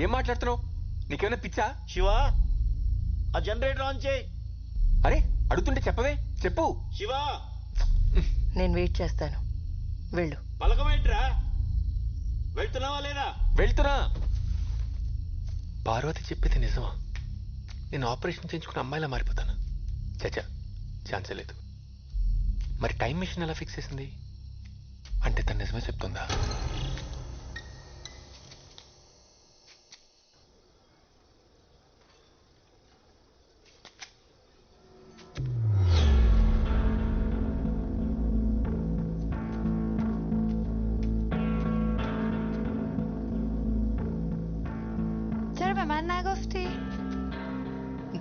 ఏం మాట్లాడుతున్నావు? నీకేమైనా పిచ్చా? శివ, ఆ జనరేటర్ ఆన్ చేయి. అరే అడుగుతుంటే చెప్పవే, చెప్పు. శివ, నేను వెయిట్ చేస్తాను, వెళ్ళు. పలకమేంట్రా? వెళ్తున్నావా లేదా? వెళ్తున్నా. పార్వతి చెప్పేది నిజమా? నేను ఆపరేషన్ చేయించుకున్న అమ్మాయిలా మారిపోతాను? చచ్చా, ఛాన్సే లేదు. మరి టైం మిషన్ ఎలా ఫిక్స్ చేసింది? అంటే తను నిజమే చెప్తుందా?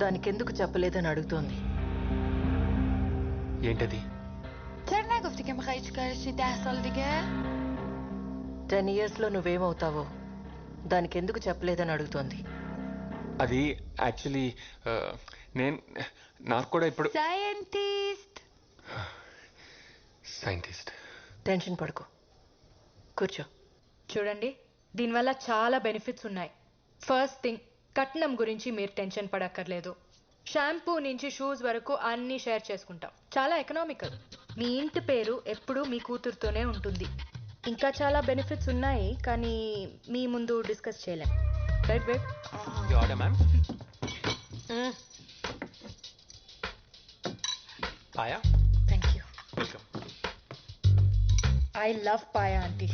దానికెందుకు చెప్పలేదని అడుగుతోంది. ఏంటది? 10 years లో నువ్వేమవుతావో దానికెందుకు చెప్పలేదని అడుగుతోంది. అది యాక్చువల్లీ నాకు కూడా ఇప్పుడు సైంటిస్ట్. టెన్షన్ పడుకో, కూర్చో. చూడండి, దీనివల్ల చాలా బెనిఫిట్స్ ఉన్నాయి. ఫస్ట్ థింగ్, కట్నం గురించి మీరు టెన్షన్ పడక్కర్లేదు. షాంపూ నుంచి షూస్ వరకు అన్నీ షేర్ చేసుకుంటాం. చాలా ఎకనామికల్. మీ ఇంటి పేరు ఎప్పుడూ మీ కూతురుతోనే ఉంటుంది. ఇంకా చాలా బెనిఫిట్స్ ఉన్నాయి, కానీ మీ ముందు డిస్కస్ చేయలేం. Right babe? Paya, thank you. Welcome. I love paya aunty.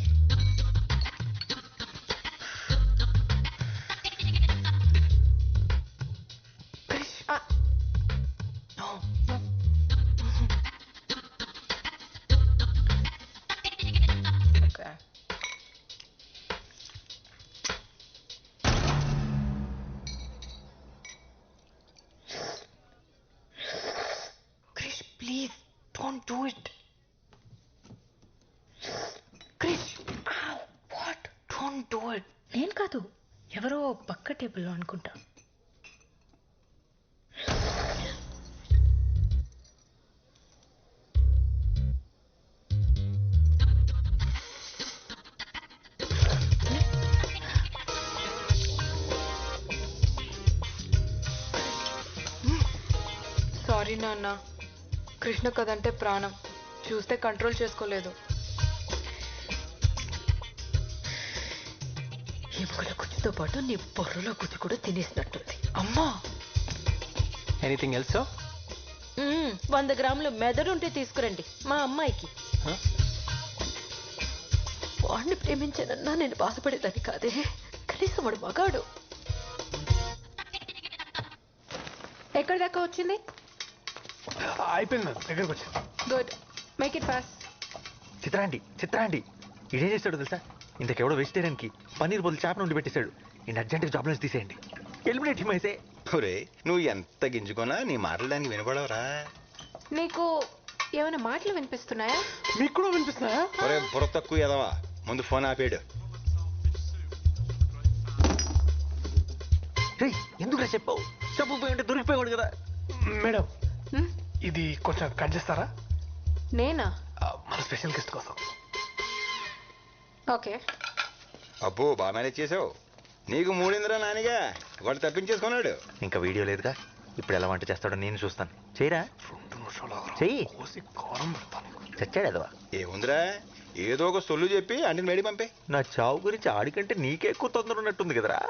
Please don't do it. Krish, what? Don't do it. నేను కాదు, ఎవరో పక్క టేబుల్లో అనుకుంటా. సారీ నాన్న, కృష్ణ కదంటే ప్రాణం, చూస్తే కంట్రోల్ చేసుకోలేదు. ఎముకల గుజ్జుతో పాటు నీ బొర్రలో గుజ్జు కూడా తినేసినట్టుంది. అమ్మా, ఎనీథింగ్ ఎల్స్? 100 గ్రాములు మెదడుంటే తీసుకురండి మా అమ్మాయికి. వాడిని ప్రేమించానన్నా నేను బాధపడేదాన్ని కాదే, కనీసం వాడు మగాడు. ఎక్కడి దాకా వచ్చింది? అయిపోయింది మేడం, దగ్గరకు వచ్చాను. Good, make it fast. చిత్రాండి ఇదేం చేస్తాడు తెలుసా? ఇంతకెవడో వెజిటేరియన్ కి పన్నీర్ బదులు చేప నుండి పెట్టేశాడు. నేను అర్జెంట్గా జాబ్ నుంచి తీసేయండి. ఎలిమినేట్ హిమ్ అయితే. ఒరే, నువ్వు ఎంత గింజుకున్నా నీ మాటలు దానికి వినపడవరా? నీకు ఏమైనా మాటలు వినిపిస్తున్నాయా? మీకు కూడా వినిపిస్తున్నాయా? ఒరే బుర్ర తక్కువ ఎదవా, ముందు ఫోన్ ఆపేడు. ఎందుకు చెప్పావు? చెప్పపోయి ఉంటే దొరికిపోయాడు కదా. మేడం, ఇది కొంచెం కట్ చేస్తారా? నేనా? మన స్పెషల్ గెస్ట్ కోసం. ఓకే. అబ్బో, బాగా మేనేజ్ చేసావు. నీకు మూడిందిరా నానిగా, వాడు తప్పించేసుకున్నాడు. ఇంకా వీడియో లేదుగా, ఇప్పుడు ఎలా వంట చేస్తాడో నేను చూస్తాను. చేయరా? 2 నిమిషాలు చెయ్యి. కోసి కారం పెడతాను. చచ్చాడు అదవా. ఏముందిరా, ఏదో ఒక సొల్లు చెప్పి అంటిని మేడి పంపే. నా చావు గురించి ఆడికంటే నీకే ఎక్కువ తొందర ఉన్నట్టుంది కదరా.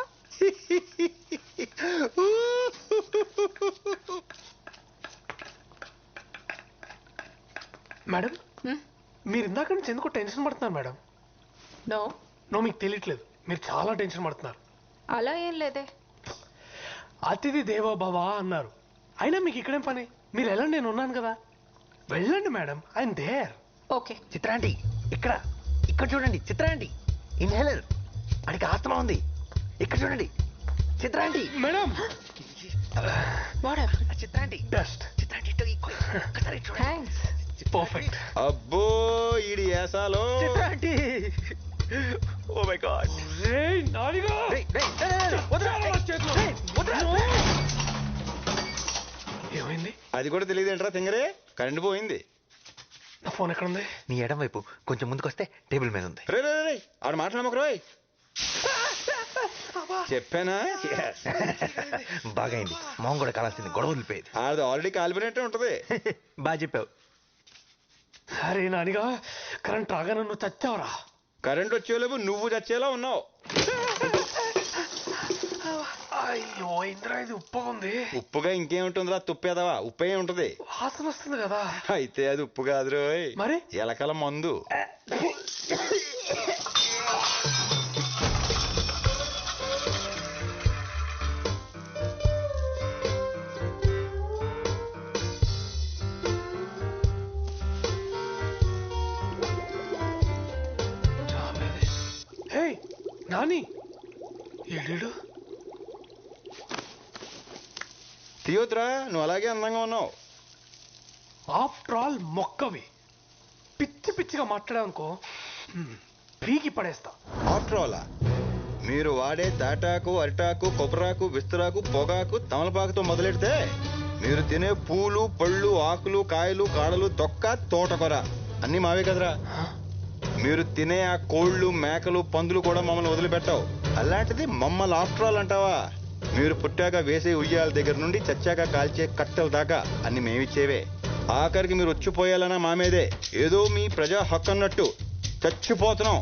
మేడం, మీరు ఇందాక నుంచి ఎందుకో టెన్షన్ పడుతున్నారు మేడం? నో, మీకు తెలియట్లేదు, మీరు చాలా టెన్షన్ పడుతున్నారు. అలా ఏం లేదే. అతిథి దేవో భవ అన్నారు, అయినా మీకు ఇక్కడేం పని? మీరు వెళ్ళండి, నేను ఉన్నాను కదా. వెళ్ళండి మేడం, ఐఎమ్ దేర్. ఓకే. చిత్రాంటి, ఇక్కడ చూడండి. చిత్రాంటి, ఇన్హేలర్. అడికి ఆస్తమా ఉంది. ఇక్కడ చూడండి చిత్రాంటి. మేడం, చిత్రాంటి, బెస్ట్. చిత్రాంటి, థ్యాంక్స్. పర్ఫెక్ట్. అబ్బో, ఈడి ఏసాలో. చిత్రాంటి, ఓ మై గాడ్. ఏమైంది? అది కూడా తెలియదేంట్రా తింగరే, కరెంట్ పోయింది. నా ఫోన్ ఎక్కడ ఉంది? నీ ఎడం వైపు కొంచెం ముందుకు వస్తే టేబుల్ మీద ఉంది. రే ఆడు మాట్లాడమకు రోయ్. చెప్పానా బాగా అయింది. మొహం కూడా కాలాల్సింది, గొడవ వదిలిపోయేది. అది ఆల్రెడీ కాలిపోయినట్టే ఉంటది. బాగా చెప్పావు. అరే నానిగా కరెంట్ రాగా నన్ను చచ్చావరా. కరెంట్ వచ్చేలోపు నువ్వు చచ్చేలా ఉన్నావు. అయ్యో ఇంద్రా ఇది ఉప్పుగా ఉంది. ఉప్పుగా ఇంకేముంటుందిరా, తుప్పేదవా? ఉప్పే ఉంటది. వాసన వస్తుంది కదా. అయితే అది ఉప్పు కాదు రోయ్, మరి ఎలకల మందు. హే నాని ఏడు తీయొద్దురా, నువ్వు అలాగే అందంగా ఉన్నావు. ఆఫ్టర్ ఆల్ మొక్కవి పిచ్చి పిచ్చిగా మాట్లాడావనుకో పీకి పడేస్తా. ఆఫ్టర్ ఆల్ మీరు వాడే తాటాకు, అరిటాకు, కొబ్బరాకు, విస్తరాకు, పొగాకు, తమలపాకుతో మొదలెడితే మీరు తినే పూలు, పళ్ళు, ఆకులు, కాయలు, కాడలు, తొక్క, తోటకూర అన్నీ మావే కదరా. మీరు తినే ఆ కోళ్ళు, మేకలు, పందులు కూడా మమ్మల్ని వదిలిపెట్టావు. అలాంటిది మమ్మల్ని ఆఫ్టర్ ఆల్ అంటావా? మీరు పుట్టాక వేసే ఉయ్యాల దగ్గర నుండి చచ్చాక కాల్చే కట్టెల దాకా అన్ని మేమిచ్చేవే. ఆఖరికి మీరు వచ్చిపోయాలన్నా మామేదే. ఏదో మీ ప్రజా హక్కు అన్నట్టు చచ్చిపోతున్నాం.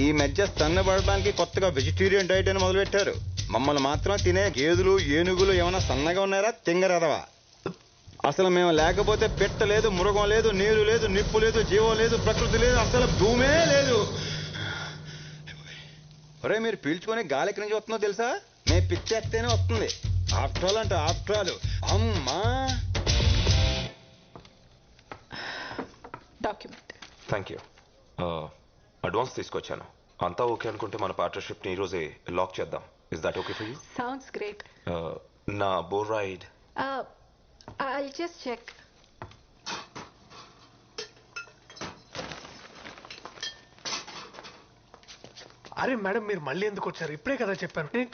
ఈ మధ్య సన్నబడడానికి కొత్తగా వెజిటేరియన్ డైట్ అని మొదలుపెట్టారు. మమ్మల్ని మాత్రం తినే గేదెలు, ఏనుగులు ఏమైనా సన్నగా ఉన్నారా? తింగరదవా. అసలు మేము లేకపోతే పెట్ట లేదు, మృగం లేదు, నీరు లేదు, నిప్పు లేదు, జీవం లేదు, ప్రకృతి లేదు, అసలు భూమే లేదు. ఒరే మీరు పీల్చుకొని గాలి ఎక్కడి నుంచి వస్తుందో తెలుసా? మేము పిచ్చేస్తేనే వస్తుంది. ఆఫ్టర్ ఆల్ అంటే ఆఫ్టర్ ఆల్. అమ్మా డాక్యుమెంట్. Thank you. అడ్వాన్స్ తీసుకొచ్చాను. అంతా ఓకే అనుకుంటే మన పార్ట్నర్షిప్ని ఈరోజే లాక్ చేద్దాం. Is that okay for you? Sounds great. నా బోర్ రైడ్. I'll just check. అరే మేడం మీరు మళ్ళీ ఎందుకు వచ్చారు? ఇప్పుడే కదా చెప్పాను.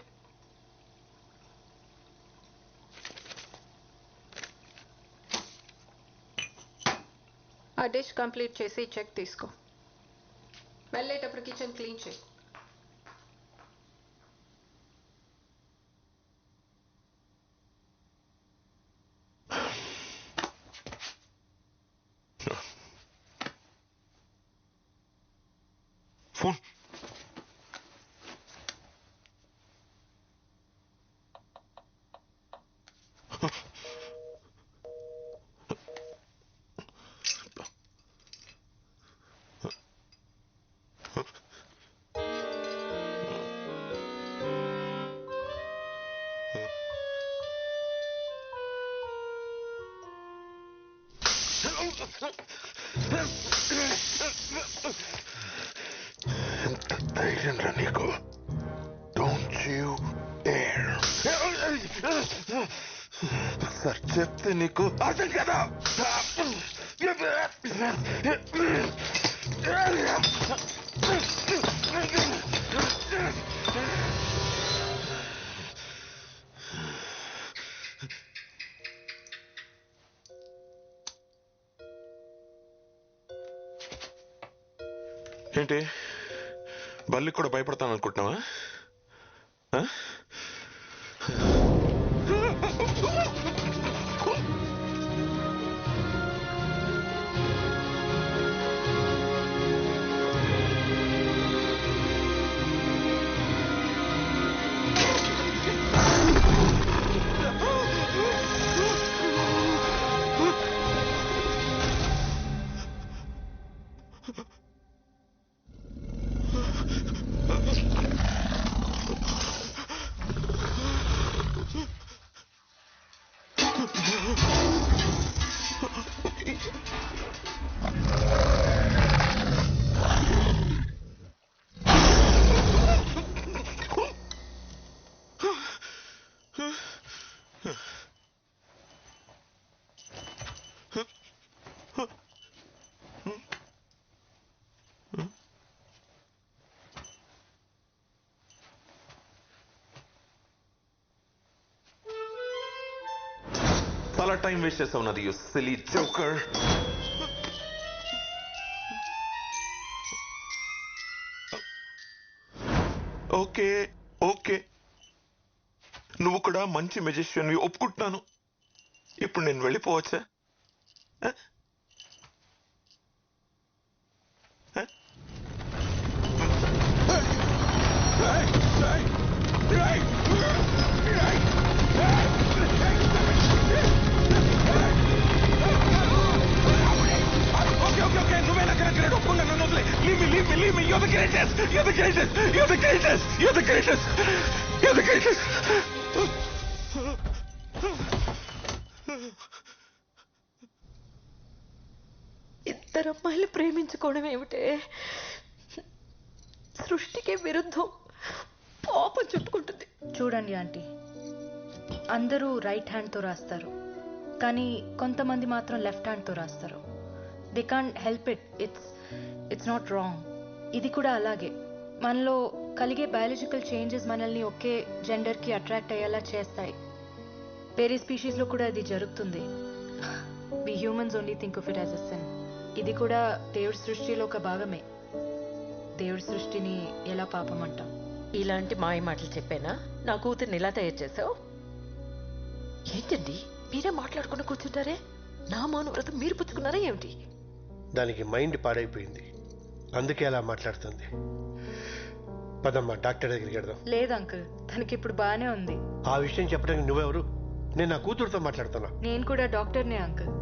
ఆ డిష్ కంప్లీట్ చేసి చెక్ తీసుకో. వెళ్ళేటప్పుడు కిచెన్ క్లీన్ చేయి. ఫోన్. ఎంత ధైర్యం రా నీకు? Don't you dare. సార్ చెప్తే నీకు అర్థం కదా. ఏంటి బల్లి కూడా భయపడతాను అనుకుంటున్నావా? చాలా టైం వేస్ట్ చేస్తావు నాది, you silly joker. Okay okay నువ్వు కూడా మంచి మెజిషియన్వి ఒప్పుకుంటున్నాను. ఇప్పుడు నేను వెళ్ళిపోవచ్చా? ఆ? ఆ? Okay, నువ్వే నా కరెక్ట్ ఒప్పుకున్నా. నన్ను వదిలే. Leave me. You're the greatest. You're the greatest. You're the greatest. You're the greatest. You're the greatest. ఇద్దరు అమ్మాయిలు ప్రేమించుకోవడం ఏమిటే? సృష్టికి విరుద్ధం. పాపం చుట్టుకుంటుంది. చూడండి ఆంటీ, అందరూ రైట్ హ్యాండ్తో రాస్తారు, కానీ కొంతమంది మాత్రం లెఫ్ట్ హ్యాండ్తో రాస్తారు. They can't help it. It's not wrong. ఇది కూడా అలాగే. మనలో కలిగే బయాలజికల్ చేంజెస్ మనల్ని ఒకే జెండర్కి అట్రాక్ట్ అయ్యేలా చేస్తాయి. వేరే స్పీషీస్లో కూడా ఇది జరుగుతుంది. We humans only think of it as a sin. ఇది కూడా దేవుడి సృష్టిలో ఒక భాగమే. దేవుడి సృష్టిని ఎలా పాపం అంటాం? ఇలాంటి మాయ మాటలు చెప్పానా? నా కూతుర్ని ఇలా తయారు చేసావు? ఏంటండి మీరే మాట్లాడుకుని కూర్చుంటారే? నా మౌనవ్రతం మీరు పుచ్చుకున్నారా ఏమిటి? దానికి మైండ్ పాడైపోయింది, అందుకే అలా మాట్లాడుతుంది. పదమ్మా, డాక్టర్ దగ్గరికి వెళ్దాం. లేదు అంకుల్, తనకి ఇప్పుడు బాగానే ఉంది. ఆ విషయం చెప్పడానికి నువ్వెవరు? నేను నా కూతురుతో మాట్లాడుతున్నా. నేను కూడా డాక్టర్నే అంకుల్,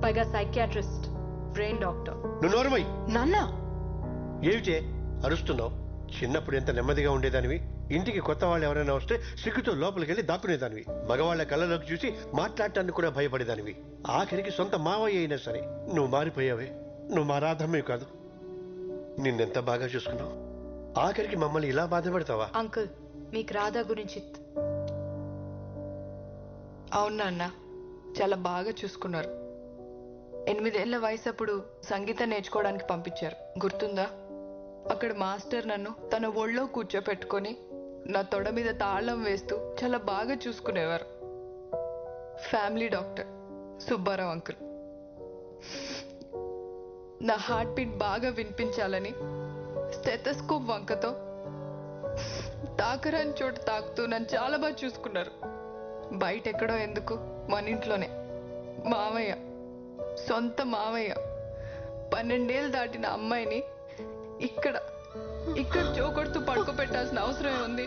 పైగా సైకియాట్రిస్ట్, బ్రెయిన్ డాక్టర్. నువ్వు నోరుమై. నాన్న ఏమిటే అరుస్తున్నావు? చిన్నప్పుడు ఎంత నెమ్మదిగా ఉండేదానివి. ఇంటికి కొత్త వాళ్ళు ఎవరైనా వస్తే సిగ్గుతో లోపలికి వెళ్ళి దాక్కునేదానివి. మగవాళ్ళ కళ్ళలోకి చూసి మాట్లాడటానికి కూడా భయపడేదానివి. ఆఖరికి సొంత మావయ్య అయినా సరే నువ్వు మారిపోయావే. నువ్వు మా రాధమ్మే కాదు. నిన్నెంత బాగా చూసుకున్నావు, ఆఖరికి మమ్మల్ని ఇలా బాధపడతావా? అంకుల్, మీకు రాధా గురించి అవునా అన్న, చాలా బాగా చూసుకున్నారు. 8 ఏళ్ల వయసు అప్పుడు సంగీతం నేర్చుకోవడానికి పంపించారు, గుర్తుందా? అక్కడ మాస్టర్ నన్ను తన ఒళ్ళో కూర్చోపెట్టుకొని నా తొడ మీద తాళం వేస్తూ చాలా బాగా చూసుకునేవారు. Family doctor Subbarao uncle. నా హార్ట్ బీట్ బాగా వినిపించాలని స్టెథోస్కోప్ వంకతో తాకరాని చోట తాకుతూ నన్ను చాలా బాగా చూసుకున్నారు. బయట ఎక్కడో ఎందుకు, మన ఇంట్లోనే. మామయ్య, సొంత మామయ్య 12 ఏళ్ళు దాటిన అమ్మాయిని ఇక్కడ చోకొడుతూ పడుకోబెట్టాల్సిన అవసరమే ఉంది?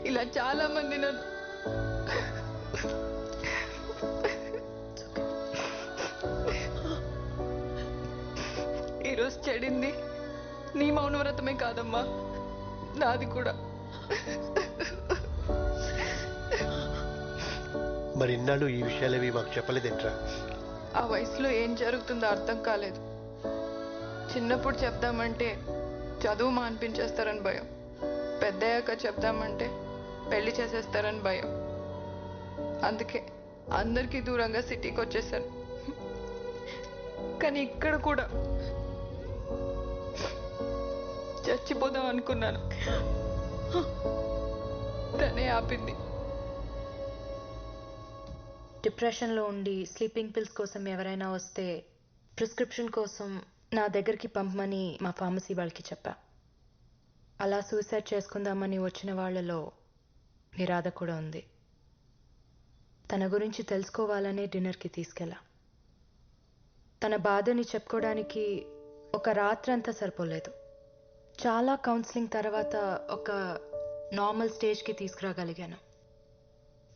ఇలా చాలా మంది నన్ను ఈరోజు చెడింది నీ మౌనవ్రతమే కాదమ్మా, నాది కూడా. మరి ఇన్నాళ్ళు ఈ విషయాలేవి మాకు చెప్పలేదేంట్రా? ఆ వయసులో ఏం జరుగుతుందో అర్థం కాలేదు. చిన్నప్పుడు చెప్దామంటే చదువు మాన్పించేస్తారని భయం, పెద్దయ్యాక చెప్దామంటే పెళ్లి చేసేస్తారని భయం. అందుకే అందరికీ దూరంగా సిటీకి వచ్చేసాను. కానీ ఇక్కడ కూడా చచ్చిపోదాం అనుకున్నాను, తనే ఆపింది. డిప్రెషన్లో ఉండి స్లీపింగ్ పిల్స్ కోసం ఎవరైనా వస్తే ప్రిస్క్రిప్షన్ కోసం నా దగ్గరికి పంపమని మా ఫార్మసీ వాళ్ళకి చెప్పా. అలా సూసైడ్ చేసుకుందామని వచ్చిన వాళ్ళలో నిరాధ కూడా ఉంది. తన గురించి తెలుసుకోవాలనే డిన్నర్కి తీసుకెళ్ళా. తన బాధని చెప్పుకోవడానికి ఒక రాత్రంతా సరిపోలేదు. చాలా కౌన్సిలింగ్ తర్వాత ఒక నార్మల్ స్టేజ్కి తీసుకురాగలిగాను.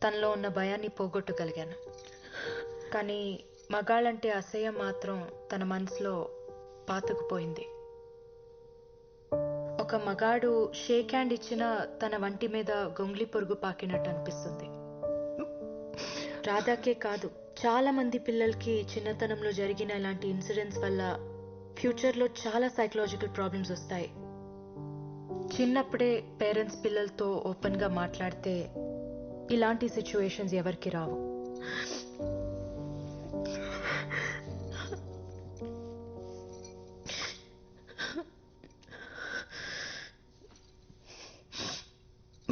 తనలో ఉన్న భయాన్ని పోగొట్టగలిగాను. కానీ మగాళ్ళంటే అసహ్యం మాత్రం తన మనసులో పాతుకుపోయింది. ఒక మగాడు షేక్ హ్యాండ్ ఇచ్చినా తన వంటి మీద గొంగ్లి పురుగు పాకినట్టు అనిపిస్తుంది. రాధాకే కాదు, చాలా మంది పిల్లలకి చిన్నతనంలో జరిగిన ఇలాంటి ఇన్సిడెంట్స్ వల్ల ఫ్యూచర్లో చాలా సైకలాజికల్ ప్రాబ్లమ్స్ వస్తాయి. చిన్నప్పుడే పేరెంట్స్ పిల్లలతో ఓపెన్గా మాట్లాడితే ఇలాంటి సిచ్యువేషన్స్ ఎవరికి రావు.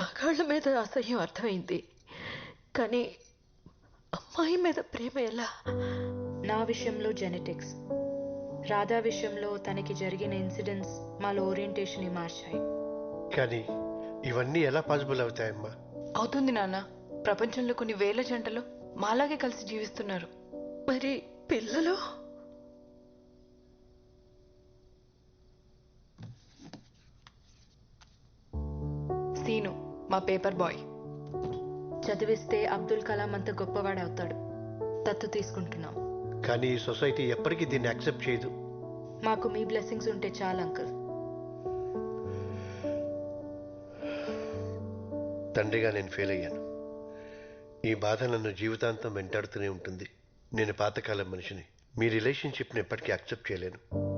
మగాళ్ళ మీద అసహ్యం అర్థమైంది, కానీ అమ్మాయి మీద ప్రేమ ఎలా? నా విషయంలో జెనెటిక్స్, రాధా విషయంలో తనకి జరిగిన ఇన్సిడెంట్స్ మాలో ఓరియంటేషన్ మార్చాయి. కానీ ఇవన్నీ ఎలా పాసిబుల్ అవుతాయమ్మా? అవుతుంది నాన్న. ప్రపంచంలో కొన్ని వేల జంటలు మాలాగే కలిసి జీవిస్తున్నారు. మరి పిల్లలు? సీను మా పేపర్ బాయ్. చదివిస్తే అబ్దుల్ కలాం అంత గొప్పవాడవుతాడు. దత్తు తీసుకుంటున్నాం. కానీ ఈ సొసైటీ ఎప్పటికీ దీన్ని యాక్సెప్ట్ చేయదు. మాకు మీ బ్లెస్సింగ్స్ ఉంటే చాలు అంకుల్. తండ్రిగా నేను ఫెయిల్ అయ్యాను. ఈ బాధ నన్ను జీవితాంతం వెంటాడుతూనే ఉంటుంది. నేను పాతకాలం మనిషిని. మీ రిలేషన్షిప్ని ఎప్పటికీ యాక్సెప్ట్ చేయలేను.